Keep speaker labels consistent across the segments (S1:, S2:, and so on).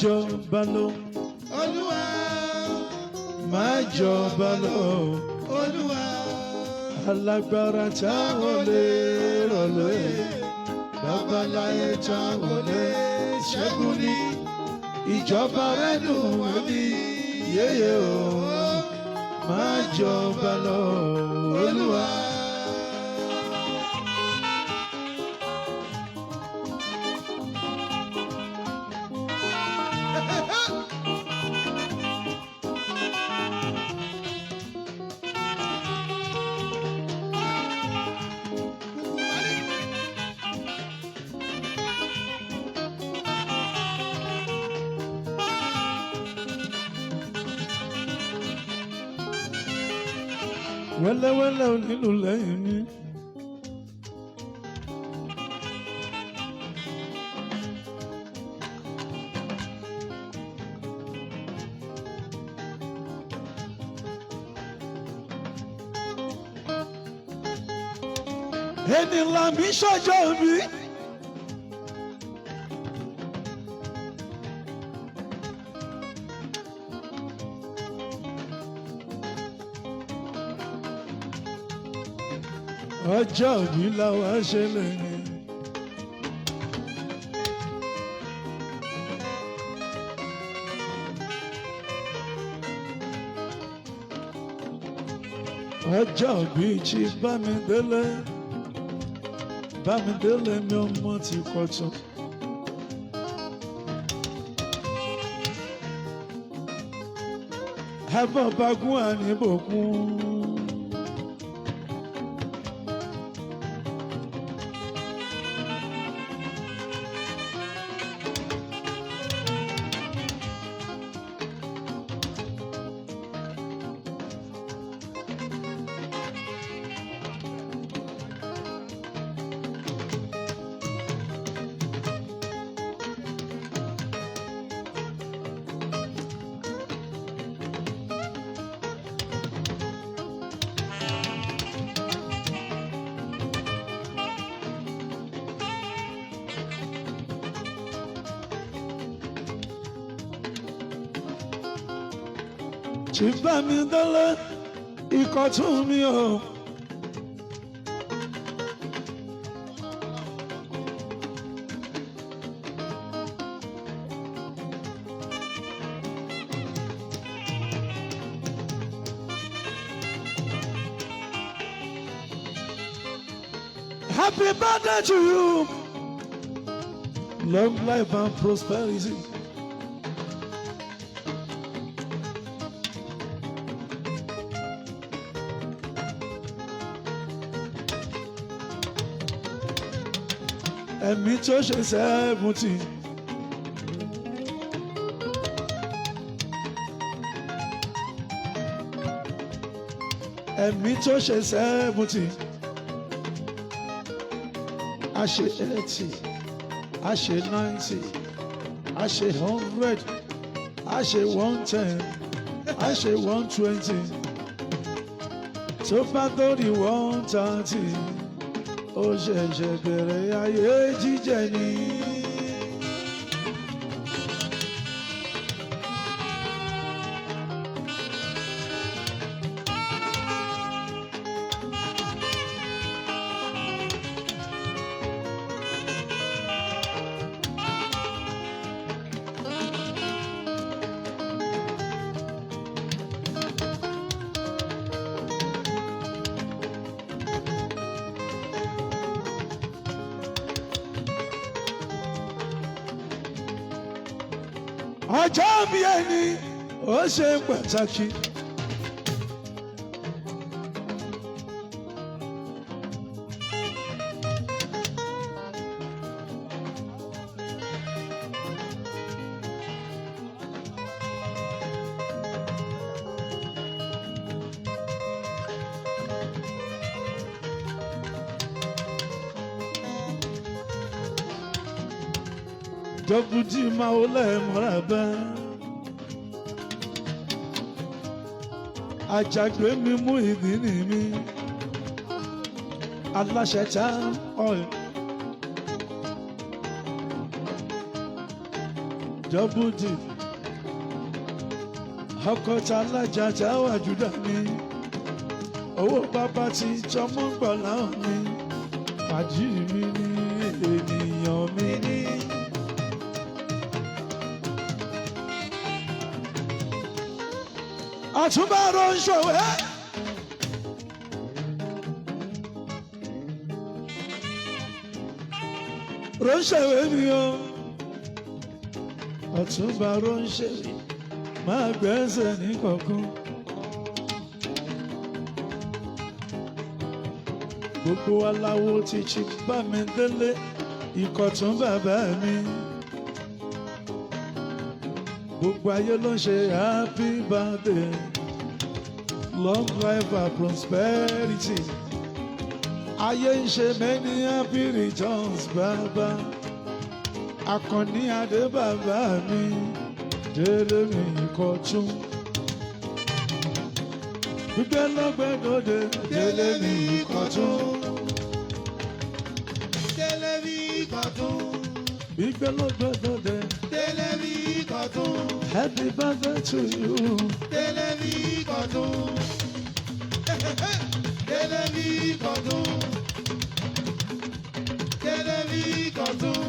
S1: jọba lọ.
S2: Olúwa
S1: Máa jọba lọ.
S2: Olúwa
S1: Alágbára táwọn lè rọ̀ lóyè.
S2: babaláyé táwọn lè ṣẹ́gun ní. Ìjọba rẹ̀ dùn wọ́n ní yéyé o.
S1: Máa jọba lọ.
S2: Olúwa.
S1: Wẹ́lẹ́wẹ́lẹ́ onílù lẹ́yìn mi. Ẹni ńlá mi ṣọjọ́ mi. Ọjọ́ mi làwa ṣe lẹ́yìn. Ọjọ́ mi ti Bámidélé. Bámidélé mi ọmọ ti Kọ̀tún. Ẹ̀bọ̀ bagún àníbòkun. Ti Bámidélé Ìkọ̀tún mi o. Happy birthday to you. Long life and prosperity. Ẹ̀mí tó ṣe 70. Ẹ̀mí tó ṣe 70. A ṣe 80. A ṣe 90. A ṣe 100. A ṣe 110. A ṣe 120. Tó bá tó di 130. Ó ṣẹ̀ṣẹ̀ bẹ̀rẹ̀ ayé jíjẹ ni. Ọjọ́ bí ẹni ó ṣe pàtàkì. Dọ́bùdì máa ó lẹ́ẹ̀mọ́ra bẹ́ẹ̀. Àjàgbé mi mú ìdíní mi. Aláṣẹ Time Oil. Double D. Ọkọ̀ tá lájàjà wà júdà mi. Owó bàbá ti jọmọ́ gbọ̀ láwọn mi. Fàájì mi ní ènìyàn mi ní. Ọ̀túnba Ronṣòwé. Ronṣòwé mi o. Ọ̀túnba Ronṣòwé. Máa gbẹ́sẹ̀ ní kọ̀ọ̀kan. Gbogbo aláwo ti ṣì bá mi délé. Ìkọ̀tún bàbá mi. Gbogbo ayé ló ń ṣe happy birthday. Long life and prosperity. Ayé ń ṣe many happy returns bàbá. Àkànní Adé bàbá mi. Délé mi Ìkọ̀tún. Gbígbé lọ́gbẹ́dọ́dẹ. Délé mi Ìkọ̀tún.
S2: Délé mi Ìkọ̀tún.
S1: Gbígbé lọ́gbẹ́dọ́dẹ.
S2: Délé mi Ìkọ̀tún.
S1: Happy birthday to you.
S2: Délé mi Ìkọ̀tún. Délé mi Ìkọ̀tún. Délé mi Ìkọ̀tún.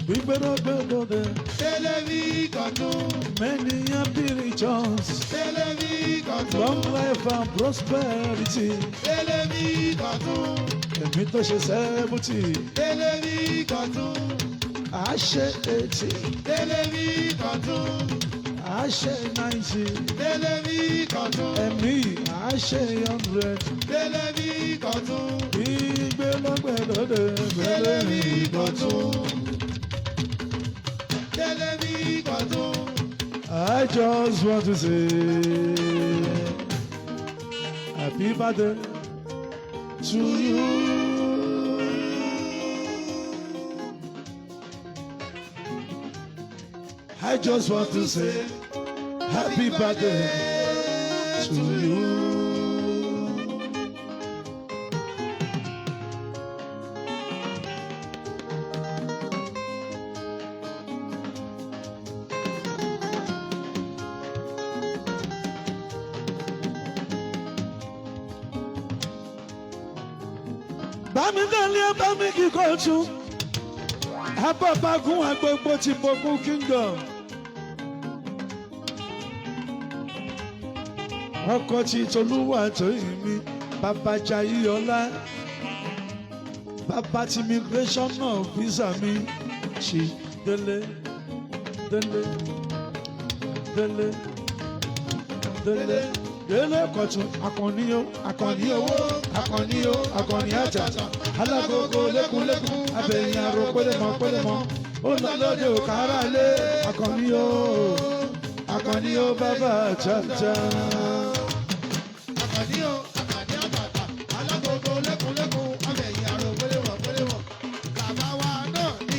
S1: Gbígbé lọ́gbẹ́dọ́dẹ.
S2: Délé mi Ìkọ̀tún.
S1: Many happy returns.
S2: Délé mi Ìkọ̀tún.
S1: Long life and prosperity.
S2: Délé mi Ìkọ̀tún.
S1: Èmi tó ṣe 70.
S2: Délé mi Ìkọ̀tún.
S1: À ṣe 80.
S2: Délé mi Ìkọ̀tún.
S1: À ṣe 90.
S2: Délé mi Ìkọ̀tún.
S1: Ẹ̀mí à ṣe 100.
S2: Délé mi Ìkọ̀tún.
S1: Gbígbé lọ́gbẹ́dọ́dẹ.
S2: Délé mi Ìkọ̀tún. Délé mi Ìkọ̀tún.
S1: I just want to say happy birthday to you. I just want to say happy birthday to you. Bámi délé bámi kíkọ́ tún. Abọ́bagún agbègbè ti Bògún Kingdom. Ọkọ̀ ti Tolúwa Tóyìn mi, bàbá Jayéọlá. Bàbá ti immigration náà visa mi. Ṣì délé, délé, délé, délé. Délé Kọ̀tún, Àkànní o, Àkànní owó, Àkànní o, Àkànní àjàjà. Alágogo lékúnlékún, abẹ̀yìn àrò pélémọ̀. Ó lọ lóde òkàrà lé, Àkànní o, Àkànní o bàbá àjàjà.
S2: Àkànní o, Àkànní àjàjà. Alágogo lékúnlékún, abẹ̀yìn àrò pélémọ̀. Bàbá wa náà ní.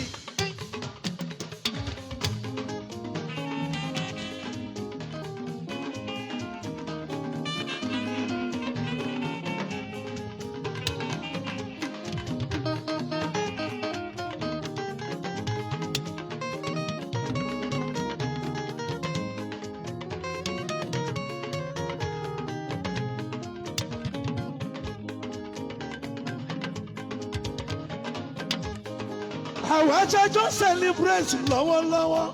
S1: Àwọn ajẹjọ́ celebrate lọ́wọ́lọ́wọ́.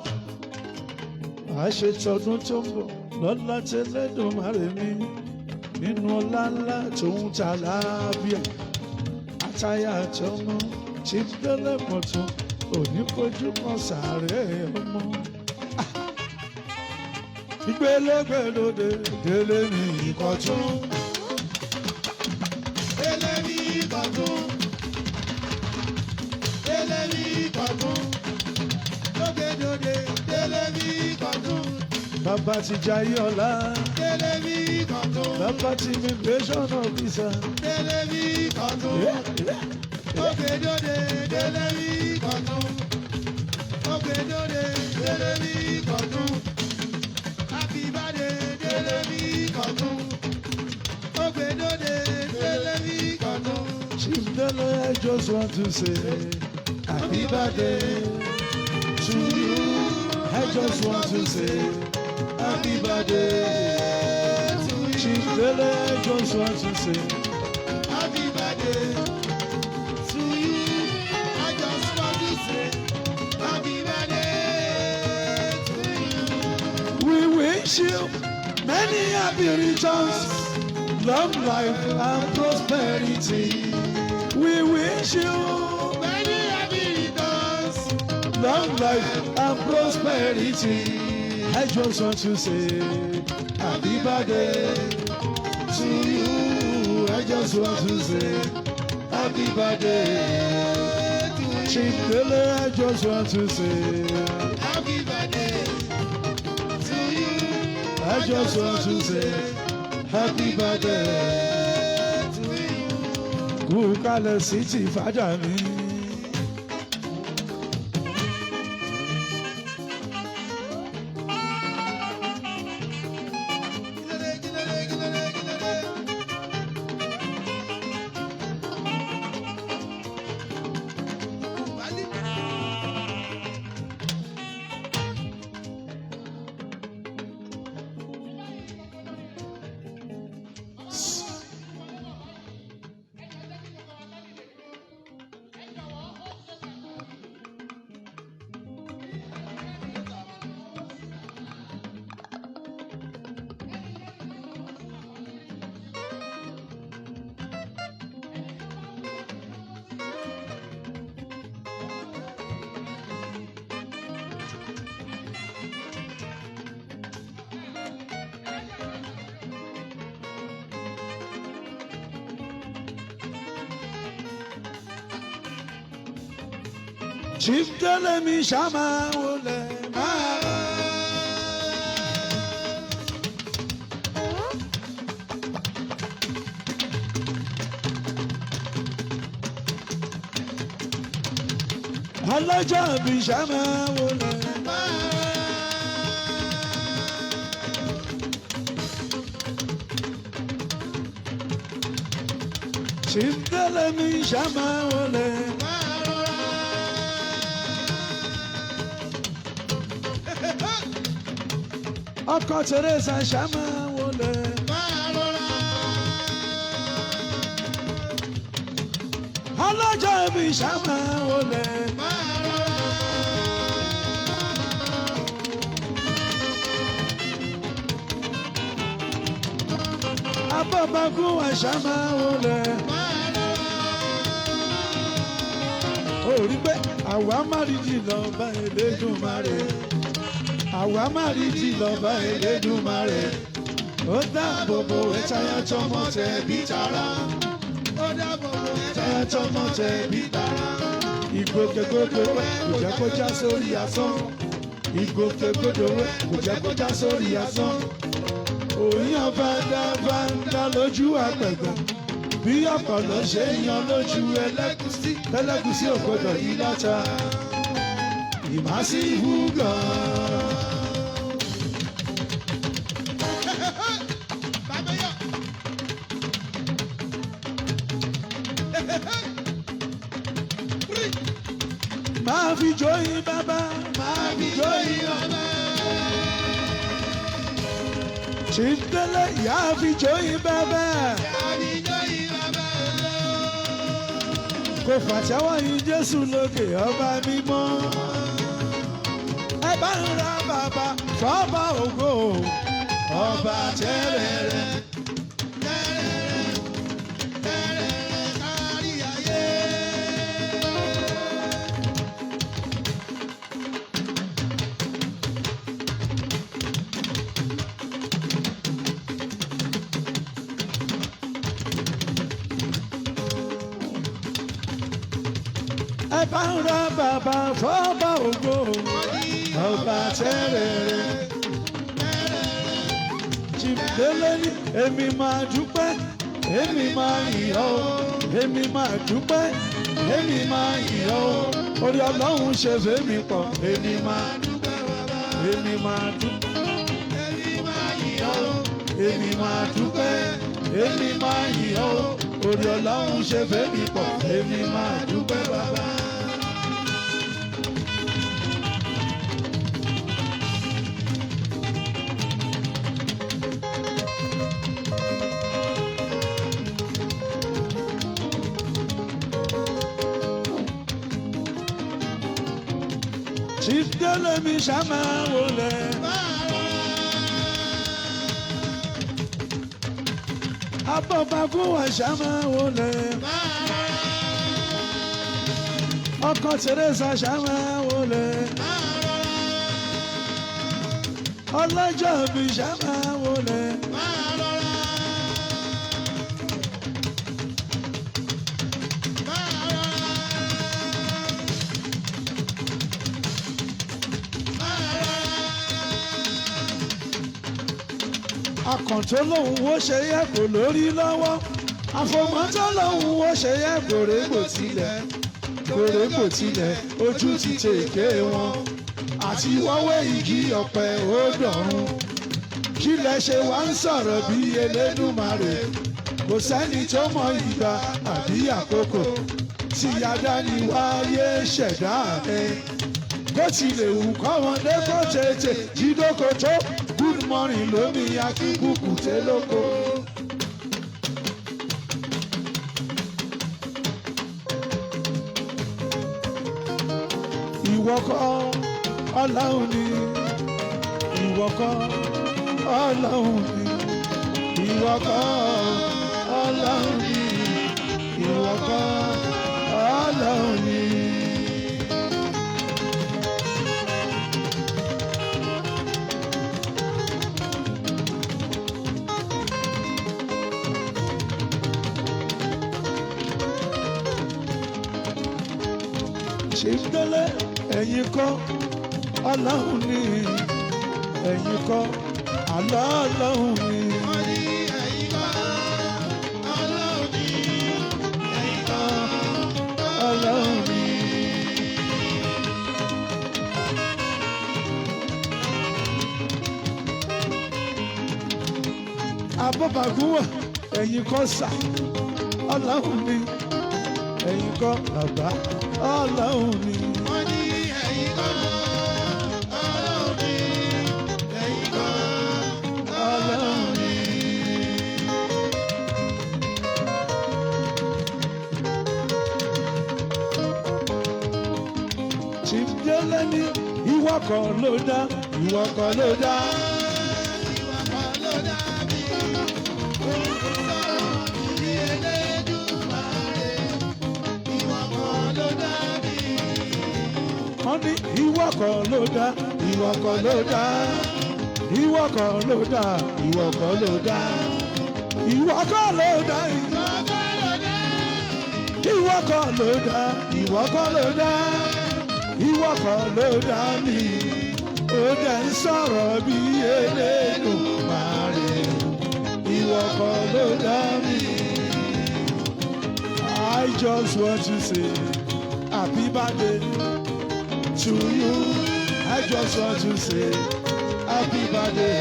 S1: A ṣe tọdún tó ń bọ̀ lọ́lá tẹ́lẹ̀dùnmáre mi. Nínú ọlá ńlá tòun ta láàbíà. Àtàyà àtọmọ ti Délé Kọ̀tún. Òní kojú kan sàárẹ̀ ọmọ. Ìgbélégbèlódé Délé mi Ìkọ̀tún.
S2: Délé mi Ìkọ̀tún. Délé mi Ìkọ̀tún. Lókèdòdè Délé mi Ìkọ̀tún.
S1: Bàbá ti Jayéọlá.
S2: Délé mi Ìkọ̀tún.
S1: Bàbá ti immigration officer.
S2: Délé mi Ìkọ̀tún. Lókèdòdè Délé mi Ìkọ̀tún. Lókèdòdè Délé mi Ìkọ̀tún. Happy birthday Délé mi Ìkọ̀tún. Lókèdòdè Délé mi Ìkọ̀tún.
S1: Chief Délé, I just want to say happy birthday to you. I just want to say happy birthday to you. Chief Dele, I just want to say
S2: Happy birthday to you. I just want to say happy birthday to you.
S1: we wish you many happy returns, long life and prosperity. We wish you
S2: Many happy returns.
S1: long life and prosperity. I just want to say happy birthday to you. I just want to say happy birthday to you. Chief Dele, I just want to say
S2: Happy birthday to you.
S1: I just want to say happy birthday
S2: to you.
S1: kú kalẹ̀ sí ti fàdà mi. Chief Dele mi ṣàmà wọlé máa. Ọlọ́jọ́ mi ṣàmà wọlé máa. Chief Dele mi ṣàmà wọlé máa. Ọkọ Teresa ṣàmà wọlé. Ọlọ́jọ́ mi ṣàmà wọlé. Abọ́bakú wa ṣàmà wọlé. Ó rí pé àwa má rí jìnnà bá Elédùmarè. Àwa má rí jìnnà bá Elédùmarè. Ó dáàbò bò ẹ́ táyà tọmọ tẹbí tará. Ó dáàbò bò ẹ́ táyà tọmọ tẹbí tará. Ìgbòkègbodò wẹ̀ kò jẹ́ kó já sórí asán. Ìgbòkègbodò wẹ̀ kò jẹ́ kó já sórí asán. Òyìn fàdáfàdá lójú àpẹ̀gàn. Bí ọ̀pọ̀lọ́ ṣe yan lójú ẹlẹ́gùsí. Ẹlẹ́gùsí ò gbọdọ̀ yí láta. Ìmásí ìhú gan-an. Máa fi jóyin bàbá, máa fi jóyin ọba. Chief Dele, ìyá fi jóyin bàbá. Kò fàtẹ́wọ́ yìn Jésù lókè ọba mímọ́. Ẹ bá ń ra bàbá fọ́ba ògo, ọba tẹ́rẹ̀ẹ́rẹ́. Ẹ bá ń ra bàbá fọ́ba ògo, ọba tẹ́rẹ̀ẹ́rẹ́. Chief Dele ní èmi máa dúpẹ́, èmi máa yìn ọ́, èmi máa dúpẹ́, èmi máa yìn ọ́. Orí Ọlọ́run ṣe fèmí pọ̀, èmi máa dúpẹ́ bàbá, èmi máa dúpẹ́, èmi máa yìn ọ́, èmi máa dúpẹ́, èmi máa yìn ọ́. Orí Ọlọ́run ṣe fèmí pọ̀, èmi máa dúpẹ́ bàbá. Chief Délé mi ṣàmà wọlé. Abọ́bagún wà ṣàmà wọlé. Ọkọ Teresa ṣàmà wọlé. Ọlọ́jọ́ mi ṣàmà wọlé. Akọ̀ntó lòun ó ṣe yẹ kò lórí lọ́wọ́. Àfọmọ́tọ́ lòun ó ṣe yẹ kòrégbò tilẹ̀ ojú ti tèké wọn. Àti wọ́wọ́ igi ọ̀pẹ ó dọ̀run. Kílẹ̀ ṣe wá ń sọ̀rọ̀ bí Elédùmarè. Kò sẹ́ni tó mọ ìgbà àbí àkókò. Tí adáni wáyé ṣẹ̀dá rẹ̀. Bó tilẹ̀ wù kọ́mọdé kó tètè jídókò tó. Good morning lómi akíkúkú tẹ́ lóko. Ìwọ kọ́ Ọlọ́run ni, ìwọ kọ́ Ọlọ́run ni, ìwọ kọ́ Ọlọ́run ni, ìwọ kọ́ Ọlọ́run ni. Chief Délé ẹ̀yin kọ́ Ọlọ́run ni, ẹ̀yin kọ́ àlọ́ Ọlọ́run ni.
S2: Wọ́n ní ẹ̀yin kọ́ Ọlọ́run ni, ẹ̀yin kọ́
S1: Ọlọ́run ni. Abọ́bagún wà ẹ̀yin kọ́ sà Ọlọ́run ni, ẹ̀yin kọ́ bàbá Ọlọ́run ni.
S2: wọ́n ní ẹ̀yin kọ́ Ọlọ́run ni, ẹ̀yin kọ́
S1: Ọlọ́run ni. Chief Délé ní ìwọ kọ́ ló dá, ìwọ kọ́ ló dá.
S2: ìwà kan ló dàbí òun sọ̀rọ̀ bí Elédùmarè. Ìwà kan ló dàbí.
S1: Wọ́n ní ìwọ kọ́ ló dá, ìwọ kọ́ ló dá. Ìwọ kọ́ ló dá, ìwọ kọ́ ló dá. Ìwọ kọ́ ló dá, ìwọ kọ́ ló dá, ìwọ kọ́ ló dá. Ìwọ kọ́ ló dá mi, ó dẹ̀ ń sọ̀rọ̀ bí Elédùmarè. Ìwọ kọ́ ló dá mi. I just want to say happy birthday to you. I just want to say happy birthday.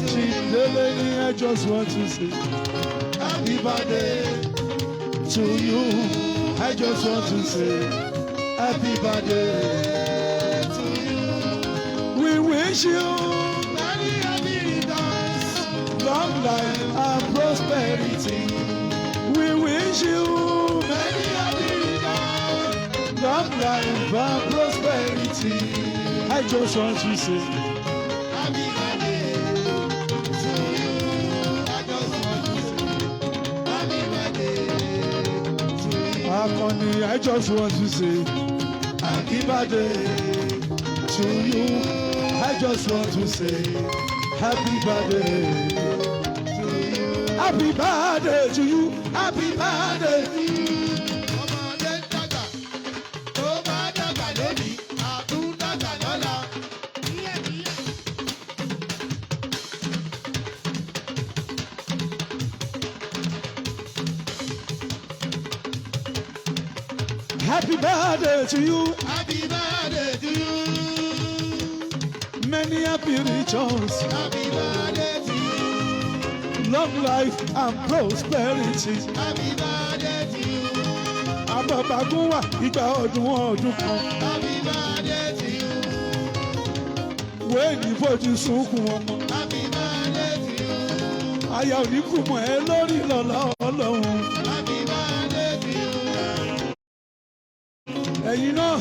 S1: Chief Délé ní I just want to say happy birthday to you. I just want to say happy birthday to you. We wish you
S2: Many happy returns.
S1: long life and prosperity. We wish you
S2: Many happy returns.
S1: long life and prosperity. I just want to say
S2: Happy birthday to you. I just want to say happy birthday to you.
S1: Akọni, I just want to say happy birthday to you. I just want to say happy birthday to you. Happy birthday to you. Happy birthday to you.
S2: Ọmọdé ń dàgbà, tó bá dàgbà lónìí, àtún dàgbà lọ́la.
S1: Happy birthday to you.
S2: Happy birthday to you.
S1: Many happy returns.
S2: Happy birthday to you.
S1: Long life and prosperity.
S2: Happy birthday to you.
S1: Abọ́bagún wà ìgbà ọdún kan.
S2: Happy birthday to you.
S1: Wéènì fojú sunkún ọmọ.
S2: Happy birthday to you.
S1: Aya ò ní kú mọ́ ẹ lórí lọ́la Ọlọ́run.
S2: Happy birthday to you.
S1: Ẹ̀yin náà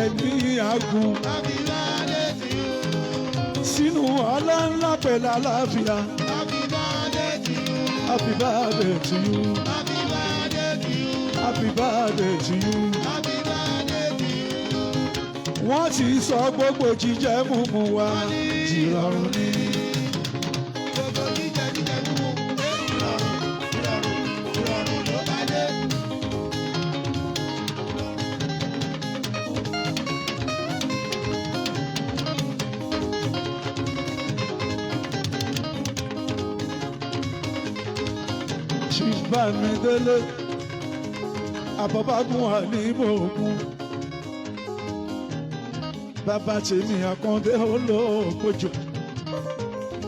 S1: ẹ̀mí àgùn
S2: Happy birthday to you.
S1: sínú ọlá ńlá pẹ̀lú àlàáfíà.
S2: Happy birthday to you.
S1: Happy birthday to you.
S2: Happy birthday to you.
S1: Happy birthday to you.
S2: Happy birthday to you.
S1: Wọ́n ti sọ gbogbo jíjẹ múmu wa ìrọ̀rùn ni.
S2: Gbogbo jíjẹ jíjẹ mímu ìrọ̀rùn ìrọ̀rùn ìrọ̀rùn ló bá dé.
S1: Bámidélé àbọ̀bágún wà ní mòògùn bàbá tèmi àkàndé olóògbòjò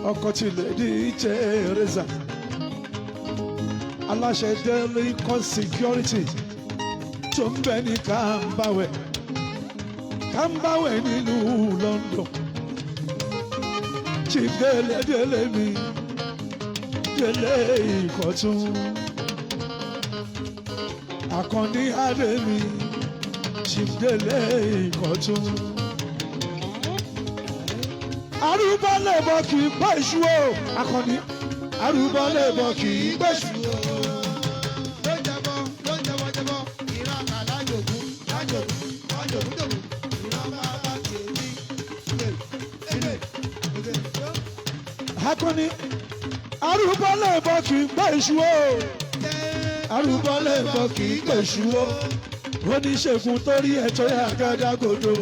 S1: ọkọ tilẹ̀ di Teresa aláṣẹ Delicon Security tó ń bẹ ní Kàmbáwẹ̀ nílùú London Chief Délé mi Délé Ìkọ̀tún. Àkànní Adémi Chief Délé Ìkọ̀tún. Arúgbó lè bọ̀ kì í pẹ́ ìṣú o. Àkànní arúgbó lè bọ̀ kì í pẹ́ ìṣú o.
S2: Ló jẹbọ ìran àlájògún lájògún lájògún ìran bàbá tèmi.
S1: Àkànní arúgbó lè bọ̀ kì í pẹ́ ìṣú o. Arúgbó lè bọ̀ kì í pẹ́ ìṣú o. Oníṣègùn torí ẹ̀tọ́ àgádágodo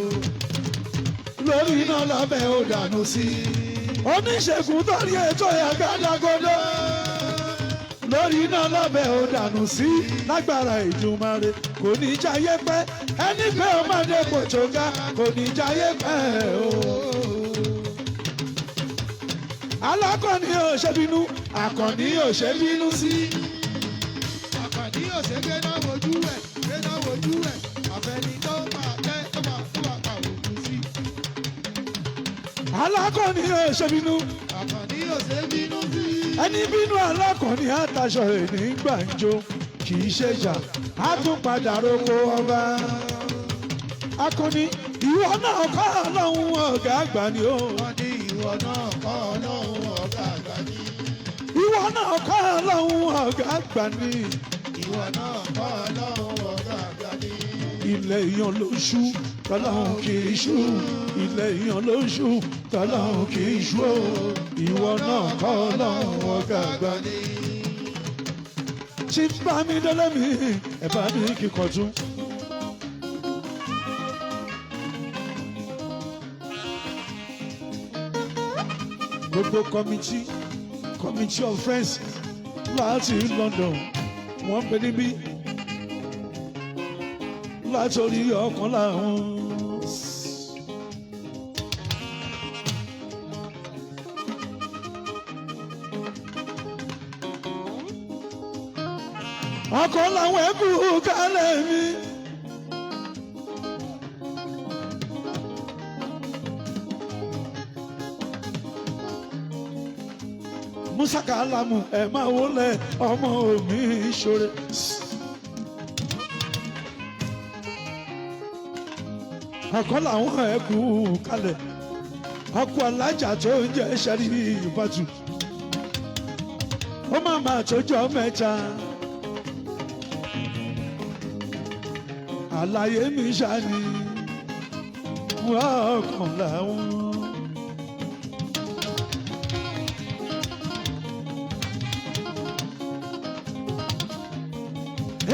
S1: lórí iná lábẹ́ ó dànù sí. Oníṣègùn torí ẹ̀tọ́ àgádágodo lórí iná lábẹ́ ó dànù sí. Lágbára Ìdùmarè kò ní jayé pẹ́ ẹni pé ọmọdé kò tó ga kò ní jayé pẹ́ o. Alákọ̀ọ́ni ò ṣe bínú Àkànní ò ṣe bínú sí.
S2: Àkànní ò ṣe gbé náà wojú ẹ̀ àfẹ́ni tó máa tẹ́ tó máa pa òkú sí.
S1: Alákọ̀ọ́ni ò ṣe bínú.
S2: Àkànní ò ṣe bínú sí.
S1: Ẹni bínú Alákọ̀ọ́ni àtàṣọ èní gbàǹjo kì í ṣe jà á tún padà roko ọba. Àkànní ìwọ náà kọ́ Ọlọ́run ọ̀gá àgbà ni ó.
S2: Wọ́n ní ìwọ náà kọ́ Ọlọ́run ọ̀gá àgbà ni.
S1: Ìwọ náà kọ́ Ọlọ́run ọ̀gá àgbà ni.
S2: Ìwọ náà kọ́ Ọlọ́run ọ̀gá àgbà ni.
S1: Ilẹ̀ èèyàn ló ṣú tọ́lọ́run kì í ṣú. Ilẹ̀ èèyàn ló ṣú tọ́lọ́run kì í ṣú o. Ìwọ náà kọ́ Ọlọ́run ọ̀gá àgbà ni. Chief Bámidélé mi ẹ̀ bá mi kíkọ̀ tún. Gbogbo committee of friends láti London wọ́n pè níbí látòrí ọkàn làwọn. Ọkàn làwọn ẹkú kálẹ̀ mi. Musa Kalamu ẹ máa wọlé ọmọ mi ṣoore. Ọ̀kan làwọn ẹkú kalẹ̀ ọkọ̀ alájà tó ń jẹ́ sẹ́rí ìbátú. Ó máa máa tójọ́ mẹ́ta. Àlàyé mi ṣáni wọ́n ọkàn làwọn.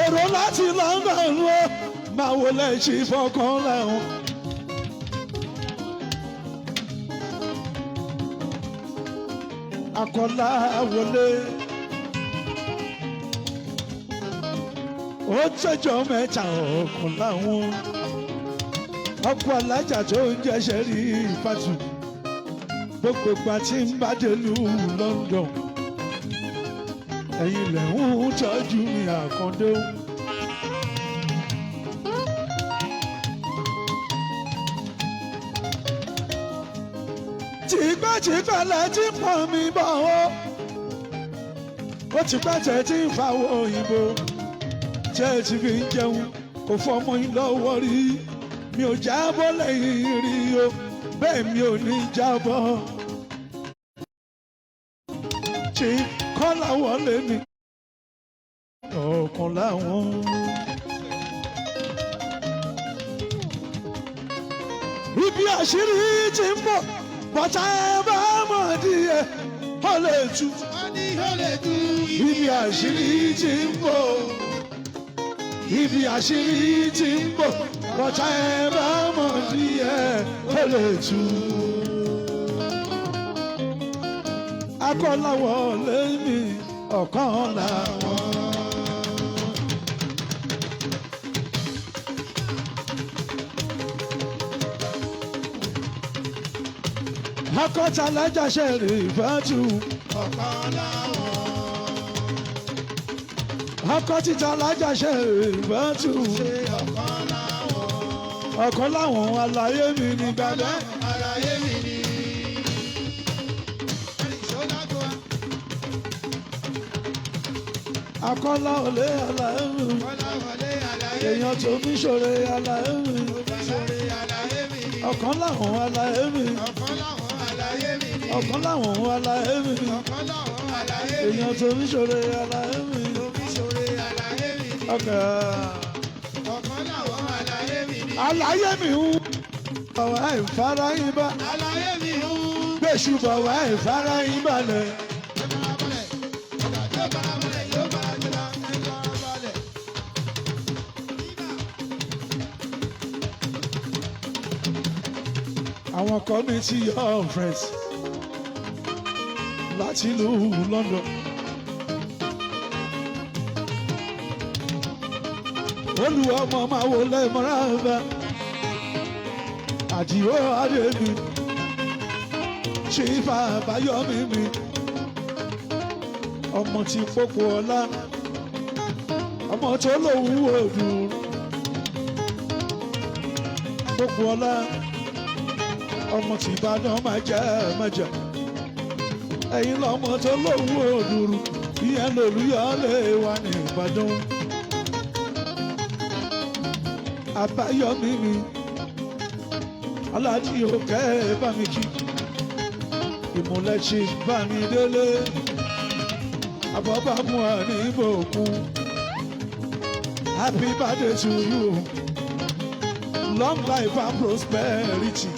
S1: Èrò láti London lọ máa wọlé ṣì fọkàn lẹ́hùn. Akọ́lá wọlé ó tẹ́jọ́ mẹ́ta ọkàn láwọn. Ọkọ̀ alájà tó ń jẹ́ṣẹ́ rí ìfàtù gbogbo ìgbà tí ń bá délùú London. Ẹ̀yin lẹ̀ ń tọ́jú mi Àkàndé. Tipẹ́tipẹ́ lẹ ti pọ̀ mi bọ̀ o. Ó ti pẹ́ tẹ̀ tí ń fa òyìnbó. Tẹ́ ẹ ti fi ń jẹun kò fọmọ yín lọ́wọ́ rí. mi ò jábọ́ lẹ́yìn rí o bẹ́ẹ̀ mi ò ní jábọ́. ṣé kọ́lá wọlé mi ọ̀kan láwọn. ibi àṣírí ti ń bọ̀ bọ́tà ẹ bá mọ̀ díẹ̀ ó lè tú. ibi àṣírí ti ń bọ̀ ibi àṣírí ti ń bọ̀ bọ́tà ẹ bá mọ̀ díẹ̀ ó lè tú. akọ́láwọ̀ lẹ́mí ọ̀kan làwọn. akọ́ta lájàṣẹ́ rè fàtú
S2: ọ̀kan láwọn.
S1: akọ́ títa lájàṣẹ́ rè fàtú
S2: ṣe ọ̀kan láwọn.
S1: ọ̀kan láwọn àlàyé mi ní gbàgbẹ́.
S2: àlàyé mi ni. ìṣọ́lágbó.
S1: akọ́lá olè àlàyé mi
S2: kọ́láwọlé àlàyé mi.
S1: èèyàn tó mi ṣòro àlàyé mi
S2: òbíṣòre àlàyé mi ni.
S1: ọ̀kan láwọn àlàyé mi
S2: ọ̀kan láwọn àlàyé mi ni.
S1: ọ̀kan láwọn àlàyé mi
S2: ọ̀kan láwọn àlàyé mi ni.
S1: èèyàn tó mi ṣòro àlàyé mi
S2: òbíṣòre àlàyé mi ni.
S1: ọ̀kẹ́
S2: ọ̀kan láwọn àlàyé mi ni.
S1: àlàyé mi ń bàwá ìfarayín bá
S2: àlàyé mi ń.
S1: gbèsù bàwá ìfarayín balẹ̀. àwọn committee of friends láti ìlú London. olùwọ́ ọmọ máa wò lẹ́mọ́ra bá àdìó adébí ṣífà àbáyọmí mi ọmọ tí pópó ọlá ọmọ tó lòun òdùn pópó ọlá ọmọ tí Ìbàdàn máa jẹ́ ẹ̀yin lọ́mọ tó lòun òdùrú ìyẹn lòlúyọ̀lé wà ní Ìbàdàn. Àbáyọmí mi aláàjì òkè bá mi kí ìmúlẹ̀ṣẹ̀ bá mi délé àbọ̀bámu ní ìbòkun. Happy birthday to you, long life and prosperity,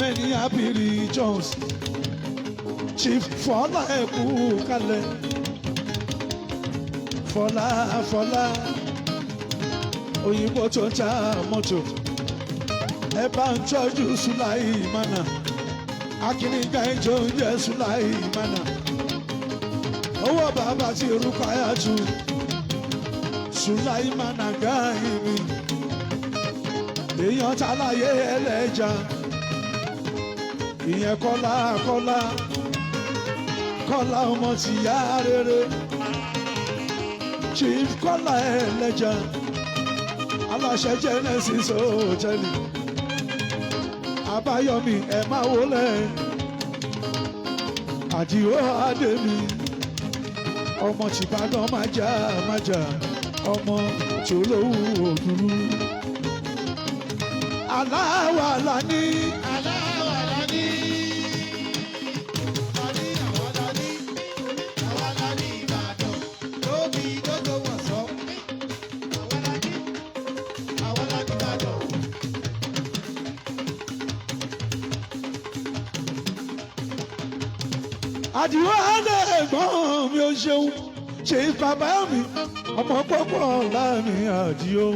S1: many happy returns. Chief Fọlá ẹ̀kú kalẹ̀ Fọlá òyìnbó tó ń ta mọ́tò ẹ bá ń tọ́jú Sùláìmánà akínníkà ìjọ ń jẹ́ Sùláìmánà owó bàbá ti Rúkáyàtù Sùláìmánà gáàyè mi èèyàn tàlàyé ẹlẹ́jà ìyẹn Kọ́lá ọmọ ti yá rere Chief Kọ́lá ẹlẹ́jà aláṣẹ Genesis Hotel Àbáyọmí ẹ máa wọlé Àdìó Adémi ọmọ tìbàdàn májà ọmọ tí olówó òdúró aláwàlá ní. Àdìó Adé ẹ̀gbọ́n mi ò ṣeun ṣe bàbá mi ọmọ pọ́pọ́ láàmì Àdìó.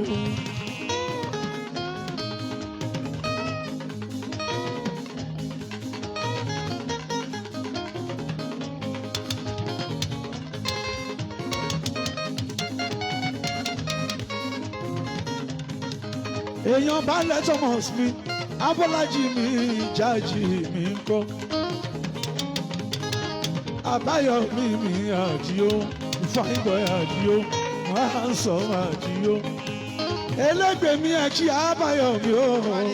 S1: èèyàn Balẹ̀ Thomas mi Abọ́lájí mi Jáàjì mi ń kọ́. Àbáyọmí mi Àdìó fine boy Àdìó máa ń sọ Àdìó ẹlẹgbẹ́ mi ẹkí Àbáyọmí ó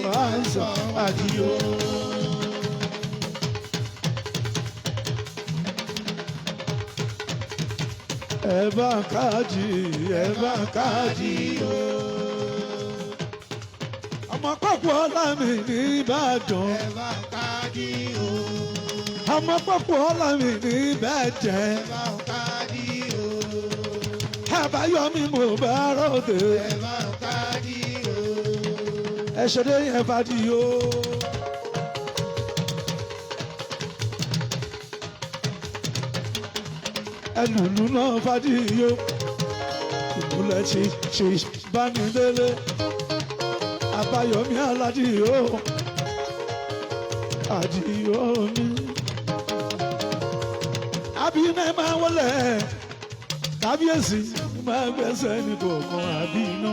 S1: máa ń sọ Àdìó. ẹ bá káàdì ó ọmọ pọ̀pọ̀ ọlá mi ní Ìbàdàn.
S2: ẹ bá ń káàdì o.
S1: ọmọ pọ̀pọ̀ ọlá mi ní Ìbàdàn.
S2: ẹ bá ń káàdì o.
S1: Àbáyọ̀mí mo bá ròde.
S2: ẹ bá ń káàdì o.
S1: ẹ ṣe dé yẹn fàdí o. ẹlùlù náà fàdí o. ìmúlẹ̀ ṣe Bámidélé. Àbáyọ̀mí Aládìyó. Àdìyó mi. Àbínẹ́ máa wọlé. Kábíyèsí máa gbẹ́sẹ̀ ní kọ̀ọ̀kan àbínú.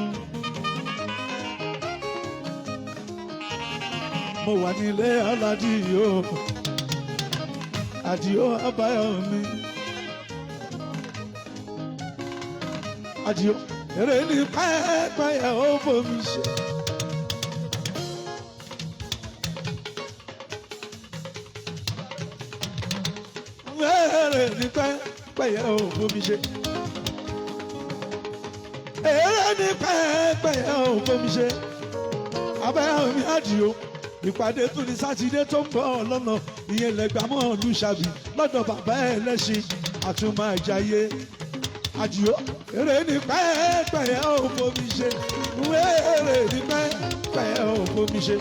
S1: Mo wà nílé Aládìyó. Àdìyó Àbáyọ̀mí. Àdìyó èrè ní pẹ́ẹ́pẹ́ yẹ ó bomi ṣe. Èrè ní pẹ́ẹ́pẹ́ yẹ ó bomi ṣe. Èrè ní pẹ́ẹ́pẹ́ yẹ ó bomi ṣe. Àbáyọ̀mí Àdìyó. Ìpàdé tún ní Sátidé tó ń bọ̀ lọ́nà ìyẹn lẹ́gbàmọ́ Olúṣàbí lọ́dọ̀ bàbá ẹ̀ lẹ́ṣin àtúmọ̀ àjàyè. Àdìyó èrè ní pẹ́ẹ́pẹ́yẹ ò fomi ṣe èrè ní pẹ́ẹ́pẹ́yẹ ò fomi ṣe.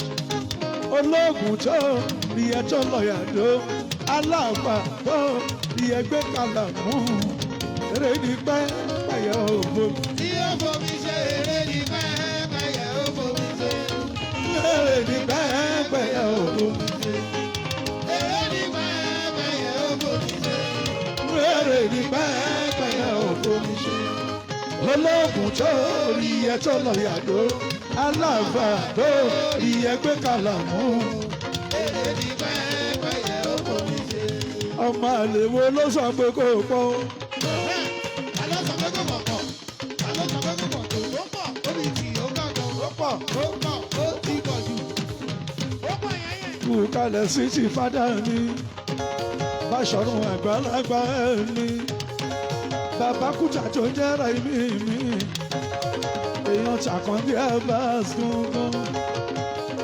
S1: Ológun tó rí ẹ tó lọ́ọ̀yà ló aláàfà tó rí ẹ gbé kalà mú èrè ní pẹ́ẹ́pẹ́yẹ ò fomi.
S2: tí ó fomi ṣe èrè ní pẹ́ẹ́pẹ́yẹ ó fomi ṣe.
S1: èrè ní pẹ́ẹ́pẹ́yẹ ò fomi ṣe.
S2: èrè ní pẹ́ẹ́pẹ́yẹ ó fomi ṣe.
S1: èrè ní pẹ́ẹ́pẹ́yẹ ò fomi ṣe. Ológun tó rí ẹ tó lọ́ọ̀yà ló aláàfà tó rí ẹ gbé kalà mú.
S2: èrè ní pẹ́ẹ́pẹ́yẹ ó fomi ṣe.
S1: Ọmọ àlè wo ló sọ pé kò pọ̀?
S2: Alọ́ sọ pé kò pọ̀ pọ̀. Alọ́ sọ pé kò pọ̀ tó. Ó pọ̀, ó ní tì, ó gàgàn. Ó pọ̀, ó ti pọ̀ jù. Ó pọ̀ yẹn yẹn.
S1: Kù kalẹ̀ sí ti fádà mi. Báṣọ̀run àgbàlagbà mi. Bàbá Kújà tó ń jẹ́ra ìmí mi. Èèyàn Ṣàkàndí Abbas gangan.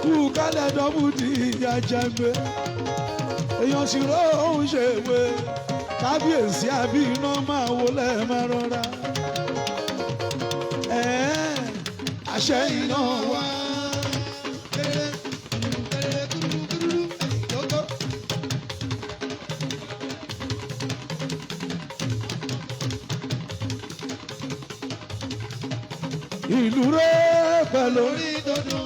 S1: Kù kalẹ̀ dọ́bù di ìyá jẹ́gbé. Èèyàn sì róhùn ṣèwé. Kábíyèsí àbí iná máa wọlé máa rọra. Àṣẹ iná wá. Ìlú rẹ̀ pẹ̀lú
S2: Orí dúdú.